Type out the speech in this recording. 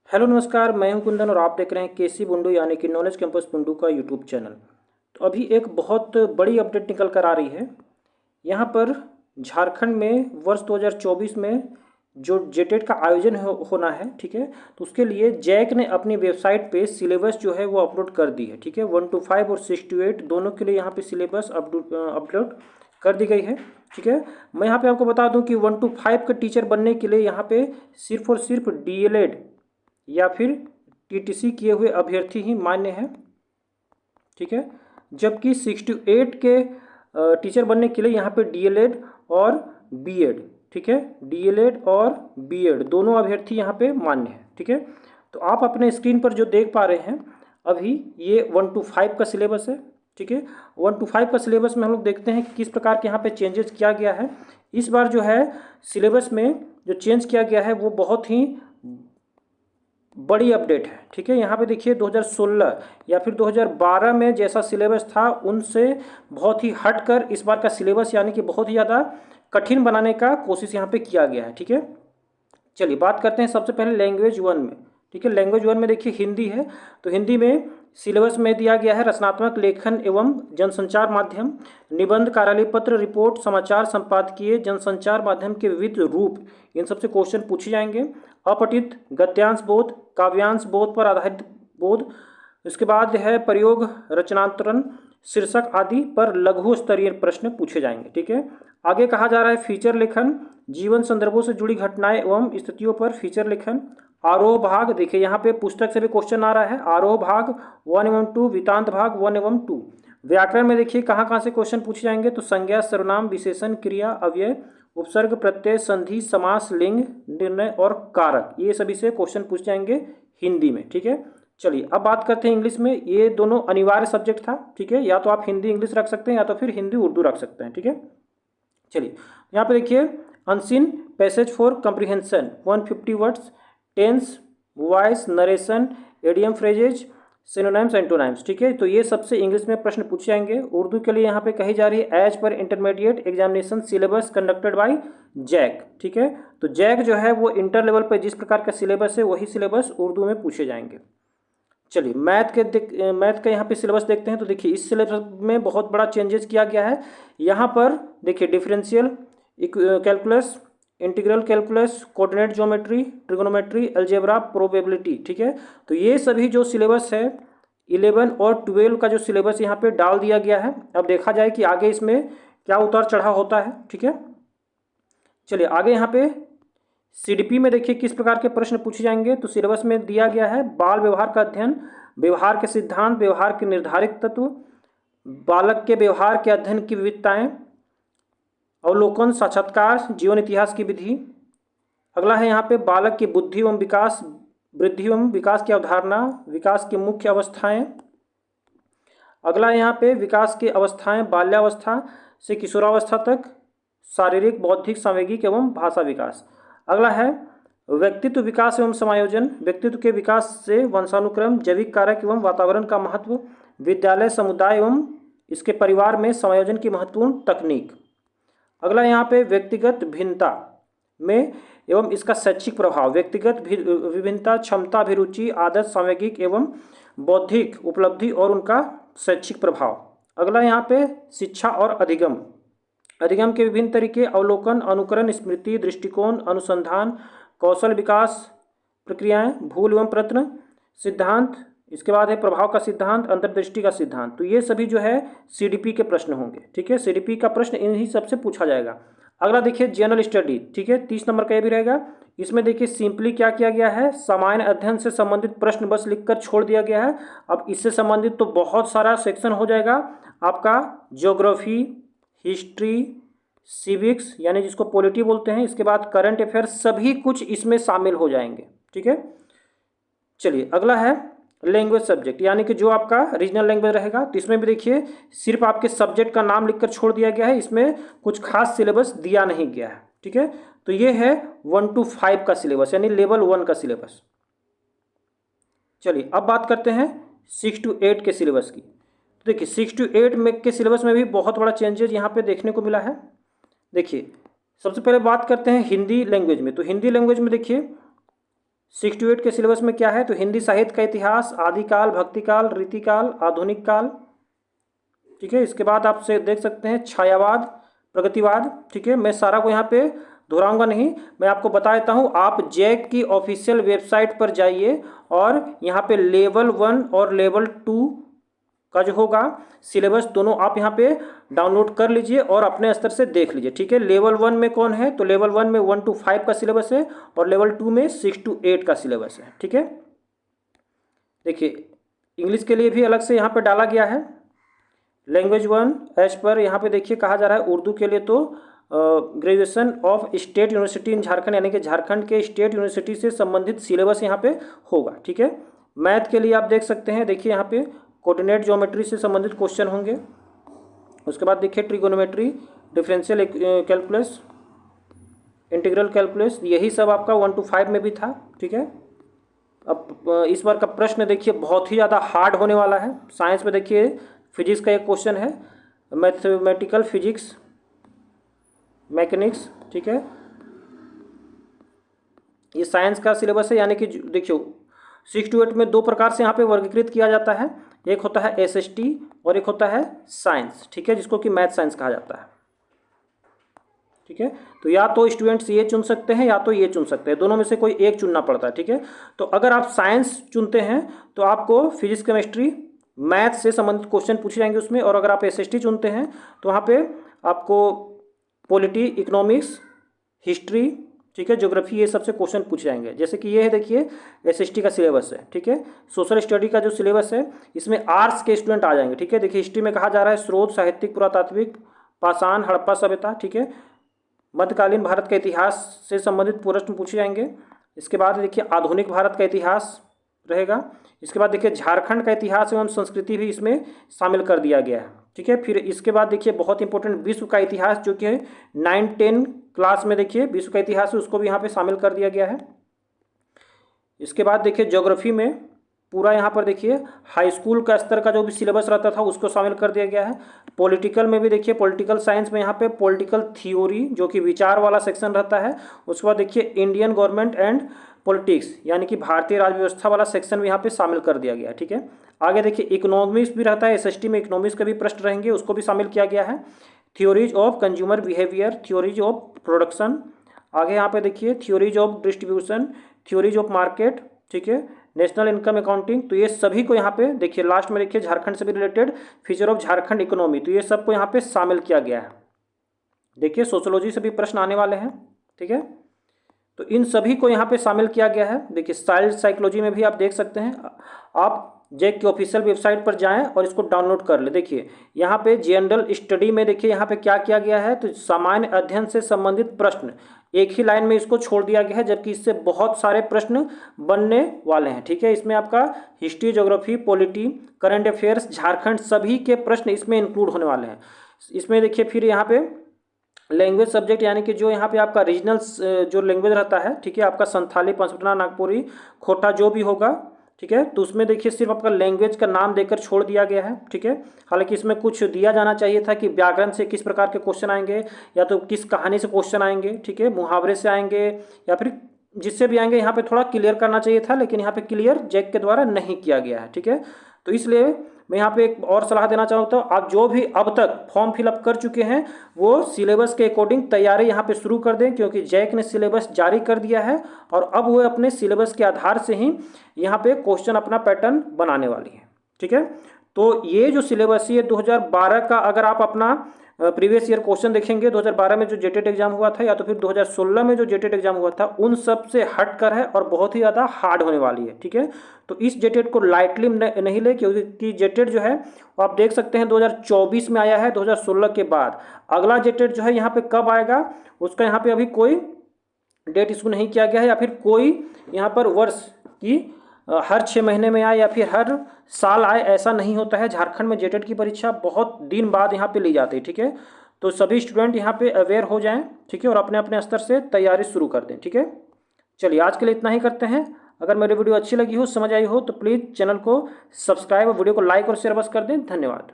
Hello नमस्कार, मैं हूं कुंदन और आप देख रहे हैं केसी बुंडू यानी कि नॉलेज कैंपस बुंडू का यूट्यूब चैनल। तो अभी एक बहुत बड़ी अपडेट निकल कर आ रही है। यहाँ पर झारखंड में वर्ष 2024 में जो जेटेट का आयोजन होना है, ठीक है। तो उसके लिए जैक ने अपनी वेबसाइट पे सिलेबस जो है वो अपलोड कर दी है, ठीक है। 1 to 5 और 6 to 8 दोनों के लिए यहाँ पे सिलेबस अपलोड कर दी गई है, ठीक है। मैं यहाँ पे आपको बता दूँ कि 1 to 5 के टीचर बनने के लिए यहाँ पे सिर्फ और सिर्फ डीएलएड या फिर टीटीसी किए हुए अभ्यर्थी ही मान्य है, ठीक है। जबकि 6 to 8 के टीचर बनने के लिए यहाँ पे डीएलएड और बीएड, ठीक है, डीएलएड और बीएड दोनों अभ्यर्थी यहाँ पे मान्य है, ठीक है। तो आप अपने स्क्रीन पर जो देख पा रहे हैं अभी ये 1 to 5 का सिलेबस है, ठीक है। 1 to 5 का सिलेबस में हम लोग देखते हैं कि किस प्रकार के यहाँ पे चेंजेस किया गया है। इस बार जो है सिलेबस में जो चेंज किया गया है वो बहुत ही बड़ी अपडेट है, ठीक है। यहाँ पे देखिए 2016 या फिर 2012 में जैसा सिलेबस था उनसे बहुत ही हटकर इस बार का सिलेबस यानी कि बहुत ही ज़्यादा कठिन बनाने का कोशिश यहाँ पे किया गया है, ठीक है। चलिए बात करते हैं सबसे पहले लैंग्वेज 1 में, ठीक है। लैंग्वेज 1 में देखिए हिंदी है, तो हिंदी में सिलेबस में दिया गया है रचनात्मक लेखन एवं जनसंचार माध्यम, निबंध, कार्यालय पत्र, रिपोर्ट, समाचार संपादकीय, जनसंचार माध्यम के विविध रूप, इन सबसे क्वेश्चन पूछे जाएंगे। अपठित, गद्यांश बोध, काव्यांश बोध पर आधारित बोध, इसके बाद है प्रयोग, रचनांतरण, शीर्षक आदि पर लघु स्तरीय प्रश्न पूछे जाएंगे, ठीक है। आगे कहा जा रहा है फीचर लेखन, जीवन संदर्भों से जुड़ी घटनाएं एवं स्थितियों पर फीचर लेखन। आरोह भाग, देखिए यहाँ पे पुस्तक से भी क्वेश्चन आ रहा है, आरोह भाग 1 एवं 2, वितांत भाग 1 एवं 2। व्याकरण में देखिए कहाँ से क्वेश्चन पूछे जाएंगे, तो संज्ञा, सर्वनाम, विशेषण, क्रिया, अव्यय, उपसर्ग, प्रत्यय, संधि, समास, लिंग, निर्णय और कारक, ये सभी से क्वेश्चन पूछ जाएंगे हिंदी में, ठीक है। चलिए अब बात करते हैं इंग्लिश में। ये दोनों अनिवार्य सब्जेक्ट था, ठीक है। या तो आप हिंदी इंग्लिश रख सकते हैं या तो फिर हिंदी उर्दू रख सकते हैं, ठीक है। चलिए यहाँ पे देखिए unseen passage for comprehension 150 words, tense, voice, narration, idiom phrases, synonyms, antonyms, ठीक है। तो ये सबसे इंग्लिश में प्रश्न पूछे जाएंगे। उर्दू के लिए यहाँ पे कही जा रही है एज पर intermediate examination syllabus conducted by JAC, ठीक है। तो जैक जो है वो इंटर लेवल पर जिस प्रकार का सिलेबस है वही सिलेबस उर्दू में पूछे जाएंगे। चलिए मैथ का यहाँ पे सिलेबस देखते हैं। तो देखिए इस सिलेबस में बहुत बड़ा चेंजेस किया गया है। यहाँ पर देखिए differential calculus, integral calculus, coordinate geometry, trigonometry, algebra, probability, ठीक है। तो ये सभी जो सिलेबस है 11 और 12 का जो सिलेबस यहाँ पे डाल दिया गया है। अब देखा जाए कि आगे इसमें क्या उतार चढ़ाव होता है, ठीक है। चलिए आगे यहाँ पे सीडीपी में देखिए किस प्रकार के प्रश्न पूछे जाएंगे। तो सिलेबस में दिया गया है बाल व्यवहार का अध्ययन, व्यवहार के सिद्धांत, व्यवहार के निर्धारित तत्व, बालक के व्यवहार के अध्ययन की विविधताएं, अवलोकन, साक्षात्कार, जीवन इतिहास की विधि। अगला है यहाँ पे बालक की बुद्धि एवं विकास, वृद्धि एवं विकास की अवधारणा, विकास की मुख्य अवस्थाएं। अगला यहाँ पे विकास की अवस्थाएं बाल्यावस्था से किशोरावस्था तक, शारीरिक, बौद्धिक, सांवेगिक एवं भाषा विकास। अगला है व्यक्तित्व विकास एवं समायोजन, व्यक्तित्व के विकास से वंशानुक्रम, जैविक कारक एवं वातावरण का महत्व, विद्यालय, समुदाय एवं इसके परिवार में समायोजन की महत्वपूर्ण तकनीक। अगला यहाँ पे व्यक्तिगत भिन्नता में एवं इसका शैक्षिक प्रभाव, व्यक्तिगत विभिन्नता, क्षमता, अभिरुचि, आदत, सांवेगिक एवं बौद्धिक उपलब्धि और उनका शैक्षिक प्रभाव। अगला यहाँ पे शिक्षा और अधिगम, अधिगम के विभिन्न तरीके, अवलोकन, अनुकरण, स्मृति, दृष्टिकोण, अनुसंधान, कौशल विकास प्रक्रियाएं, भूल एवं प्रश्न, सिद्धांत, इसके बाद है प्रभाव का सिद्धांत, अंतर्दृष्टि का सिद्धांत। तो ये सभी जो है सीडीपी के प्रश्न होंगे, ठीक है। सीडीपी का प्रश्न इन्हीं सबसे पूछा जाएगा। अगला देखिए जनरल स्टडी, ठीक है, 30 नंबर का ये भी रहेगा। इसमें देखिए सिंपली क्या किया गया है, सामान्य अध्ययन से संबंधित प्रश्न बस लिखकर छोड़ दिया गया है। अब इससे संबंधित तो बहुत सारा सेक्शन हो जाएगा आपका, ज्योग्राफी, हिस्ट्री, सिविक्स यानी जिसको पॉलिटी बोलते हैं, इसके बाद करंट अफेयर्स, सभी कुछ इसमें शामिल हो जाएंगे, ठीक है। चलिए अगला है लैंग्वेज सब्जेक्ट यानी कि जो आपका रीजनल लैंग्वेज रहेगा। तो इसमें भी देखिए सिर्फ आपके सब्जेक्ट का नाम लिखकर छोड़ दिया गया है, इसमें कुछ खास सिलेबस दिया नहीं गया है, ठीक है। तो ये है 1 to 5 का सिलेबस यानी लेवल 1 का सिलेबस। चलिए अब बात करते हैं 6 to 8 के सिलेबस की। तो देखिए 6 to 8 में के सिलेबस में भी बहुत बड़ा चेंजेस यहाँ पे देखने को मिला है। देखिए सबसे पहले बात करते हैं हिंदी लैंग्वेज में। तो हिंदी लैंग्वेज में देखिए 6 to 8 के सिलेबस में क्या है, तो हिंदी साहित्य का इतिहास, आदिकाल, भक्तिकाल, रीतिकाल, आधुनिक काल, ठीक है। इसके बाद आप से देख सकते हैं छायावाद, प्रगतिवाद, ठीक है। मैं सारा को यहाँ पे दोहराऊंगा नहीं, मैं आपको बता देता हूँ। आप जैक की ऑफिशियल वेबसाइट पर जाइए और यहाँ पे लेवल 1 और लेवल 2 का जो होगा सिलेबस दोनों आप यहाँ पे डाउनलोड कर लीजिए और अपने स्तर से देख लीजिए, ठीक है। लेवल 1 में कौन है, तो लेवल 1 में 1 to 5 का सिलेबस है और लेवल 2 में 6 to 8 का सिलेबस है, ठीक है। देखिए इंग्लिश के लिए भी अलग से यहाँ पे डाला गया है। लैंग्वेज 1 एज पर यहाँ पे देखिए कहा जा रहा है उर्दू के लिए तो ग्रेजुएशन ऑफ स्टेट यूनिवर्सिटी इन झारखंड, यानी कि झारखंड के स्टेट यूनिवर्सिटी से संबंधित सिलेबस यहाँ पे होगा, ठीक है। मैथ के लिए आप देख सकते हैं, देखिए यहाँ पे कोऑर्डिनेट ज्योमेट्री से संबंधित क्वेश्चन होंगे। उसके बाद देखिए trigonometry, differential calculus, integral calculus, यही सब आपका 1 to 5 में भी था, ठीक है। अब इस बार का प्रश्न देखिए बहुत ही ज़्यादा हार्ड होने वाला है। साइंस में देखिए फिजिक्स का एक क्वेश्चन है, मैथमेटिकल फिजिक्स, मैकेनिक्स, ठीक है। ये साइंस का सिलेबस है, यानी कि देखियो 6 to 8 में 2 प्रकार से यहाँ पे वर्गीकृत किया जाता है। एक होता है SST और एक होता है साइंस, ठीक है, जिसको कि मैथ साइंस कहा जाता है, ठीक है। तो या तो स्टूडेंट्स ये चुन सकते हैं या तो ये चुन सकते हैं, दोनों में से कोई एक चुनना पड़ता है, ठीक है। तो अगर आप साइंस चुनते हैं तो आपको फिजिक्स, केमिस्ट्री, मैथ से संबंधित क्वेश्चन पूछे जाएंगे उसमें, और अगर आप SST चुनते हैं तो वहाँ पे आपको पॉलिटी, इकोनॉमिक्स, हिस्ट्री, ठीक है, ज्योग्राफी, ये सबसे क्वेश्चन पूछे जाएंगे। जैसे कि ये है देखिए SST का सिलेबस है, ठीक है। सोशल स्टडी का जो सिलेबस है इसमें आर्ट्स के स्टूडेंट आ जाएंगे, ठीक है। देखिए हिस्ट्री में कहा जा रहा है स्रोत, साहित्यिक, पुरातात्विक, पाषाण, हड़प्पा सभ्यता, ठीक है। मध्यकालीन भारत का इतिहास से संबंधित प्रश्न पूछे जाएंगे। इसके बाद देखिए आधुनिक भारत का इतिहास रहेगा। इसके बाद देखिए झारखंड का इतिहास एवं संस्कृति भी इसमें शामिल कर दिया गया है, ठीक है। फिर इसके बाद देखिए बहुत इंपॉर्टेंट विश्व का इतिहास, जो कि 9-10 क्लास में देखिए विश्व का इतिहास है, उसको भी यहाँ पे शामिल कर दिया गया है। इसके बाद देखिए ज्योग्राफी में पूरा यहाँ पर देखिए हाई स्कूल का स्तर का जो भी सिलेबस रहता था उसको शामिल कर दिया गया है। पॉलिटिकल में भी देखिए पॉलिटिकल साइंस में यहाँ पे पॉलिटिकल थ्योरी, जो कि विचार वाला सेक्शन रहता है। उसके बाद देखिए इंडियन गवर्नमेंट एंड पॉलिटिक्स, यानी कि भारतीय राज्य व्यवस्था वाला सेक्शन भी यहाँ पे शामिल कर दिया गया है, ठीक है। आगे देखिए इकोनॉमिक्स भी रहता है, SST में इकोनॉमिक्स के भी प्रश्न रहेंगे, उसको भी शामिल किया गया है। Theories of consumer behaviour, theories of production, आगे यहाँ पे देखिए theories of distribution, theories of market, ठीक है, नेशनल इनकम अकाउंटिंग। तो ये सभी को यहाँ पे देखिए लास्ट में देखिए झारखंड से भी related feature of Jharkhand economy, तो ये सबको यहाँ पे शामिल किया गया है। देखिए सोशियोलॉजी से भी प्रश्न आने वाले हैं, ठीक है। तो इन सभी को यहाँ पे शामिल किया गया है। देखिए चाइल्ड साइकोलॉजी में भी आप देख सकते हैं, आप जैक की ऑफिशियल वेबसाइट पर जाएं और इसको डाउनलोड कर ले। देखिए यहाँ पे जनरल स्टडी में देखिए यहाँ पे क्या किया गया है, तो सामान्य अध्ययन से संबंधित प्रश्न एक ही लाइन में इसको छोड़ दिया गया है, जबकि इससे बहुत सारे प्रश्न बनने वाले हैं, ठीक है। इसमें आपका history, geography, polity, current affairs, Jharkhand, सभी के प्रश्न इसमें इंक्लूड होने वाले हैं। इसमें देखिए फिर यहाँ पे लैंग्वेज सब्जेक्ट, यानी कि जो यहाँ पे आपका रीजनल जो लैंग्वेज रहता है, ठीक है, आपका संथाली, पंचमना, नागपुरी, खोटा जो भी होगा, ठीक है, तो उसमें देखिए सिर्फ आपका लैंग्वेज का नाम देकर छोड़ दिया गया है, ठीक है। हालांकि इसमें कुछ दिया जाना चाहिए था कि व्याकरण से किस प्रकार के क्वेश्चन आएंगे, या तो किस कहानी से क्वेश्चन आएंगे, ठीक है, मुहावरे से आएंगे, या फिर जिससे भी आएंगे यहाँ पे थोड़ा क्लियर करना चाहिए था, लेकिन यहाँ पे क्लियर जैक के द्वारा नहीं किया गया है, ठीक है। तो इसलिए मैं यहाँ पे एक और सलाह देना चाहता हूँ, आप जो भी अब तक फॉर्म फिलअप कर चुके हैं वो सिलेबस के अकॉर्डिंग तैयारी यहाँ पे शुरू कर दें, क्योंकि जैक ने सिलेबस जारी कर दिया है और अब वो अपने सिलेबस के आधार से ही यहाँ पे क्वेश्चन अपना पैटर्न बनाने वाली है, ठीक है। तो ये जो सिलेबस है 2012 का, अगर आप अपना प्रीवियस ईयर क्वेश्चन देखेंगे 2012 में जो जेटेट एग्जाम हुआ था या तो फिर 2016 में जो जेटेट एग्जाम हुआ था, उन सब से हट कर है और बहुत ही ज़्यादा हार्ड होने वाली है, ठीक है। तो इस जेटेट को लाइटली नहीं ले, क्योंकि जेटेट जो है वो आप देख सकते हैं 2024 में आया है, 2016 के बाद। अगला जेटेट जो है यहाँ पे कब आएगा उसका यहाँ पे अभी कोई डेट इशू नहीं किया गया है, या फिर कोई यहाँ पर वर्ष की हर 6 महीने में आए या फिर हर साल आए, ऐसा नहीं होता है। झारखंड में जेटेट की परीक्षा बहुत दिन बाद यहाँ पे ली जाती है, ठीक है। तो सभी स्टूडेंट यहाँ पे अवेयर हो जाएं, ठीक है, और अपने अपने स्तर से तैयारी शुरू कर दें, ठीक है। चलिए आज के लिए इतना ही करते हैं। अगर मेरी वीडियो अच्छी लगी हो, समझ आई हो, तो प्लीज़ चैनल को सब्सक्राइब और वीडियो को लाइक और शेयर बस कर दें। धन्यवाद।